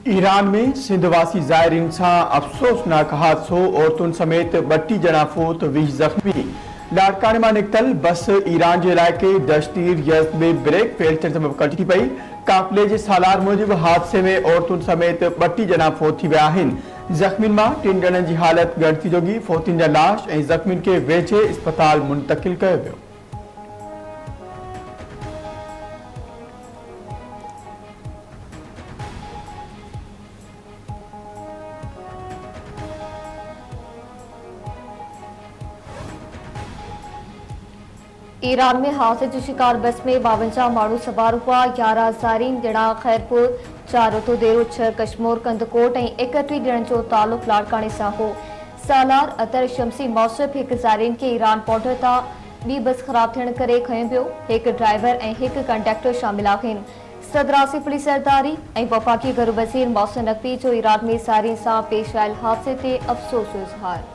Iran में सिंधवासी ज़ायरीन से अफसोसनाक हादसो औरतुन समेत 32 जना फोत 20 जख्मी लाड़काने में निकतल बस ईरान के इलाके दश्तीर यज़्द में ब्रेक फेल थियण सबब कटकी पई। काफ़िले के सालार मूजिब हादसे में औरतुन समेत 32 जना फोत थी विया आहिनि। ज़ख्मियुनि मां 3 ॼणनि जी हालत गणती जोगी। फोतियुनि जा लाश ऐं ज़ख्मियुनि खे वेझे अस्पताल मुंतकिल कयो वियो। ईरान में हादसे जो शिकार बस में 52 माण्हू सवार हुआ। 11 ज़ायरीन ॼणा खैरपुर, 4 उतोदेरो, 6 कश्मीर कंदकोट ऐं 31 ॼणनि जो तालुक़ लाड़काने सां हो। सालार अतर शमसी मौसफ़ हिकु ज़ायरीन खे ईरान बॉर्डर तां ॿी बस ख़राब थियण करे खंयो वियो। हिकु ड्राइवर ऐं हिकु कंडक्टर शामिल आहिनि। सदरासी पुलिस सरदारी ऐं वफ़ाक़ी घरू वज़ीर मोहसिन नक़वी जो ईरान में ज़ायरीन सां पेश आयल हादसे ते अफ़सोस जो इज़हार।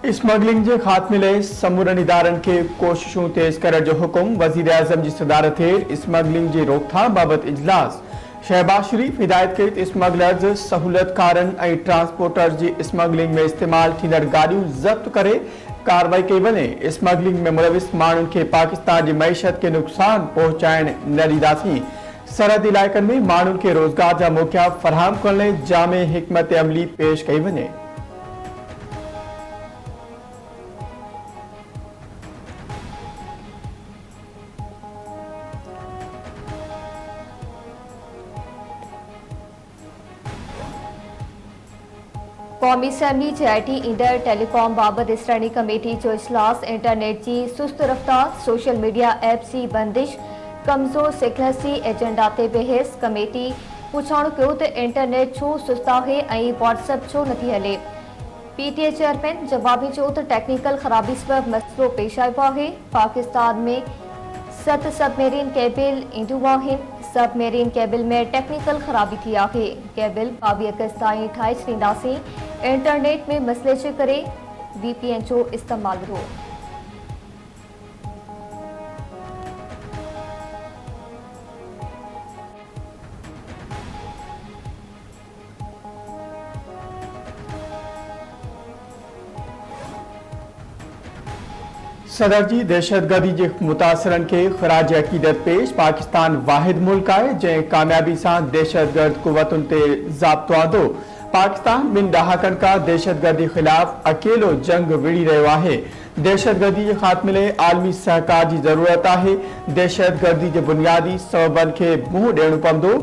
स्मगलिंग के खात्मे लाइ समूरनि इदारनि के कोशिशूं तेज़ करण जो हुकुम। वज़ीर आज़म की सदारत हेठि स्मगलिंग की रोकथाम बाबत इजलास। शहबाज शरीफ हिदायत कई स्मगलर्स, सहूलियतकारनि ऐं ट्रांसपोर्टर्स की स्मगलिंग में इस्तेमाल थींदड़ गाड़ियों ज़ब्त करे कार्रवाई कई वञे। स्मगलिंग में मुलविस माण्हुनि खे पाकिस्तान की मईशत के नुक़सान पहुचाइण न ॾींदासीं। सरहदी इलाइक़नि में माण्हुनि खे रोज़गार जा मौक़ा फराहम करण लाइ जामे हिकमत अमली पेश कई वञे। कौमी असम्बली जे आई.टी. ईंदड़ टेलीकॉम बाबत स्टैंडिंग कमेटी जो इजलास। इंटरनेट की सुस्त रफ्तार, सोशल मीडिया ऐप्स की बंदिश, कमज़ोर सिग्नल्स की एजेंडा ते बहस। कमेटी पुछाणो कयो त इंटरनेट छो सुस्त आहे ऐं व्हाट्सएप छो नथी हले। पीटीए चेयरमैन जवाबी चयो त टेक्निकल ख़राबी सबब मसइलो पेश आयो आहे। पाकिस्तान में 7 सबमरीन केबल ईंदियूं आहिनि। सबमरीन केबल में टेक्निकल ख़राबी थी आहे। केबल 22 अगस्त ताईं ठाहे छॾींदासीं। इंटरनेट में मसइले जे करे VPN जो इस्तेमाल हो। सदर जी दहशतगर्दी के मुतासरन के खराज अकीदत पेश। पाकिस्तान वाहिद मुल्क है जै कामयाबी से दहशतगर्द कुवतुन ते ज़ाब्तो आंदो। पाकिस्तान ॿिनि ॾहाकनि खां दहशतगर्दी ख़िलाफ़ अकेलो जंग विड़ी रहियो आहे। दहशतगर्दी जे ख़ात्मे लाइ आलमी सहकार जी ज़रूरत आहे। दहशतगर्दी जे बुनियादी सबबनि खे मुंहुं ॾियणो पवंदो।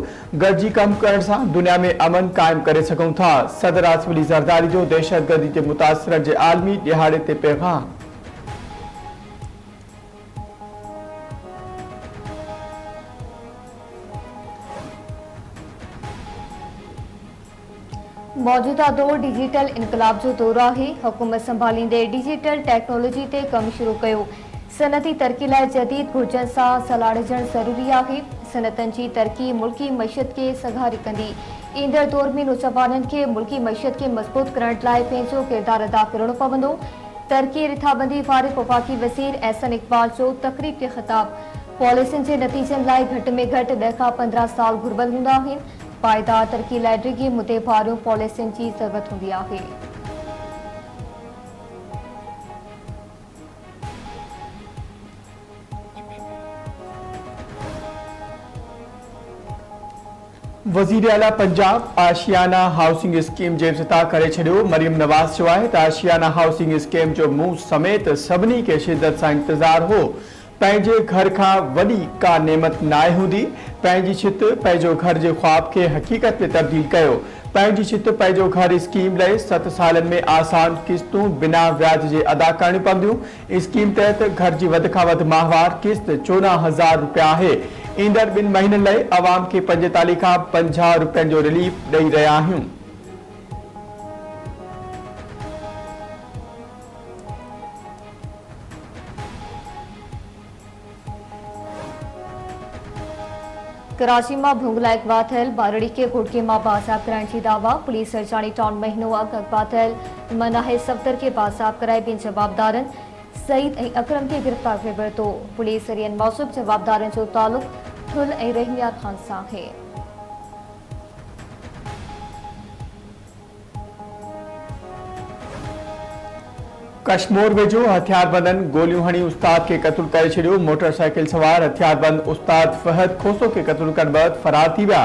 गॾिजी कमु करण सां दुनिया में अमन क़ाइमु करे सघूं था। सदर आसिफ अली ज़रदारी जो दहशतगर्दी जे मुतासिरनि जे आलमी ॾिहाड़े ते पैगाम। मौजूदा दौर डिजिटल इनकलाब जो दौर आहे। हुकूमत संभालींदे डिजिटल टेक्नोलॉजी ते कमु शुरू कयो। सनती तरक़ी लाइ जदीद घुर्जनि सां सलाड़जणु ज़रूरी आहे। सनतनि जी तरक़ी मुल्की मईशत खे सघारी कंदी। ईंदड़ दौर में नौजवाननि खे मुल्की मईशत खे मज़बूत करण लाइ पंहिंजो किरदारु अदा करणो पवंदो। तरक़ी रिथाबंदी फारिग वफ़ाक़ी वज़ीर एहसन इक़बाल जो तक़रीब खे ख़िताब। पॉलिसियुनि जे नतीजनि लाइ घटि में घटि 10 खां 15 साल घुर्बल हूंदा आहिनि। पायदार तरक़ी लाइ डिघी मुदे वारियूं पॉलिसियुनि जी ज़रूरत हूंदी आहे। वज़ीर आला पंजाब आशियाना हाउसिंग स्कीम जो इफ्तिताह करे छॾियो। मरियम नवाज़ चयो आहे त आशियाना हाउसिंग स्कीम जो मूं समेत सभिनी खे शिदत सां इंतज़ार हो। पंहिंजे घर खां वॾी का नेमत नाहे हूंदी। पंहिंजी छित पंहिंजो घर जे ख्वाब खे हक़ीक़त में तब्दील कयो। पंहिंजी छित पंहिंजो घर स्कीम लाइ 7 सालनि में आसान किस्तूं बिना व्याज जे अदा करणियूं पवंदियूं। स्कीम तहत घर जी वधि खां वधि माहवार किस्त 14,000 रुपया आहे। ईंदड़ 2 महीननि लाइ अवाम खे 45 खां 50 रुपयनि जो रिलीफ ॾेई रहिया आहियूं। कराची में भूंगला अगवा थियल बारड़ी के घोटके में बाज़ाब कराइण जी दावा। पुलिस सरजानी टाउन महीनो अॻु अगवा थियल मनाहे सफ़दर के बाज़ाब कराए ॿिनि जवाबदारनि सईद ऐं अकरम के गिरफ़्तार करे वरितो। पुलिस रियन मौसूब जवाबदारनि जो तालुक़ ठुल ऐं रहीमिया खान सां आहे। कश्मोर वेझो हथियारबंदनि गोलियूं हणी उस्ताद खे क़त्ल करे छॾियो। मोटरसाइकिल सवार हथियारबंद उस्ताद फहद खोसो खे क़त्ल करण बैदि फरार थी विया।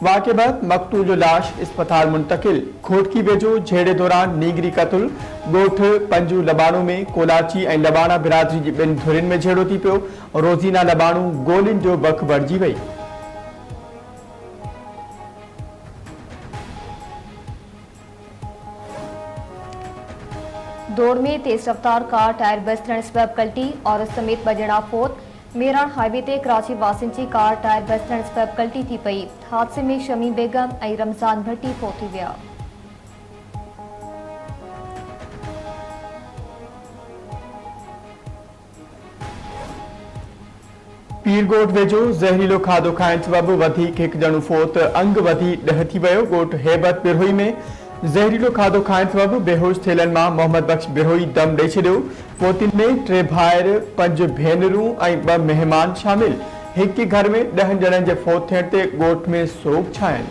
वाक़े बैदि मक़तूल जो लाश इस्पताल मुंतकिल। खोटकी वेझो झेड़े दौरान नीगरी क़त्ल। ॻोठ पंजू लबाणो में कोलाची ऐं लबाणा बिरादरी जी 2 धुरियुनि में झेड़ो थी पियो। रोज़ीना लबाणो गोलियुनि जो बख बणिजी वई। दौड़ में तेज रफ्तार कार टायर बस थियण सबब कल्टी। औरत समेत 2 ॼणा फोत। मेरान हाईवे ते कराची वासियुनि जी कार टायर बस थियण सबब कल्टी थी पई। हादसे में शमी बेगम ऐं रमज़ान भट्टी फोत थी विया। पीरगोट वेझो ज़हरीलो खाधो खाइण सबब वधीक 1 ॼणो फोत। अंग वधी ॾह थी वियो। ॻोठ हेबत बिरहोई में ज़हरीलो खाधो खाइण सबब बेहोश थियलनि मां मोहम्मद बख्श बिरहोई दम ॾेई छॾियो। फोतियुनि में 3 भाइर 5 भेनरूं ऐं 2 महिमान शामिल। हिक ई घर में 10 ॼणनि जे फोत थियण ते ॻोठ में सोग छाइनि।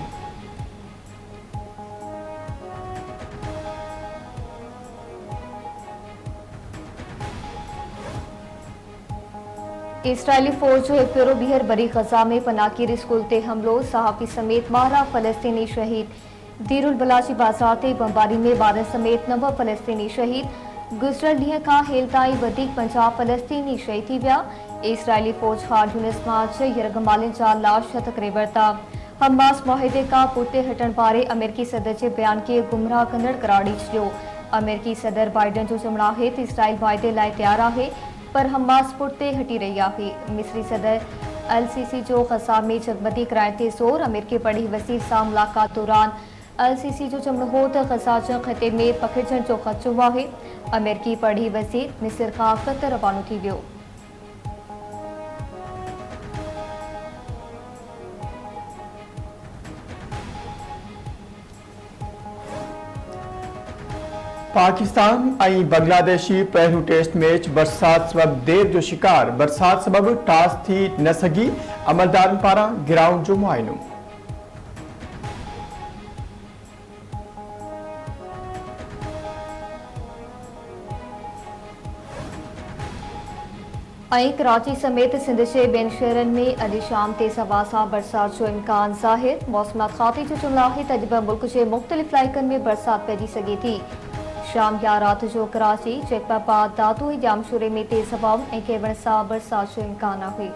इसराइली फौज जो एक पिरो बीहर बरी गजा में पनाकीर स्कूल ते हमलो। सहाफ़ी समेत 12 फलस्तीनी शहीद। दीरुल बलाची बाजार ते बमबारी में 12 समेत 9 फलस्तीनी शहीद। गुज़िरियल ॾींहं खां हेल ताईं वधीक 50 फलस्तीनी शहीद थी विया। इसराइली फौज ख़ान यूनिस मां 6 यरगमालियुनि जा लाश हथ करे वरिता। हमास मुआहिदे खां पुठिते हटण वारे अमेरिकी सदर जे बयान खे गुमराह कंदड़ करार ॾेई छॾियो। अमेरिकी सदर बाइडन जो चवणु आहे त इसराइल वाइदे लाइ तयारु आहे पर हमास पुठिते हटी रही आहे। मिस्री सदर अल-सीसी जो गजा में जगमदी कराइण ते ज़ोर। अमेरिकी पढ़ी वज़ीर सां मुलाक़ात दौरान अल-सीसी जो चवणु हो त गजा जे ख़िते में पखिड़जण जो ख़दशो आहे। अमेरिकी पढ़ी वज़ीर मिस्र खां क़तर रवानो थी वियो। पाकिस्तान ऐं बांग्लादेशी पहिरियों टेस्ट मैच बरसात सबब देर जो शिकार। बरसात सबब टॉस थी न सघी। अमलदारनि पारां ग्राउंड जो मुआइनो। ऐं कराची समेत सिंध जे ॿियनि शहरनि में अॼु शाम तेज़ हवा सां बरसात जो इम्कान ज़ाहिर। मौसमियात खाते जो चवणु आहे त अॼु बि मुल्क जे मुख़्तलिफ़ इलाइक़नि में बरसात पइजी सघे थी। शाम या राति जो कराची, जैकबाबाद, दादू ऐं जामशोरे में तेज़ हवाऊं ऐं केवण सां बरसात जो इम्कान आहे।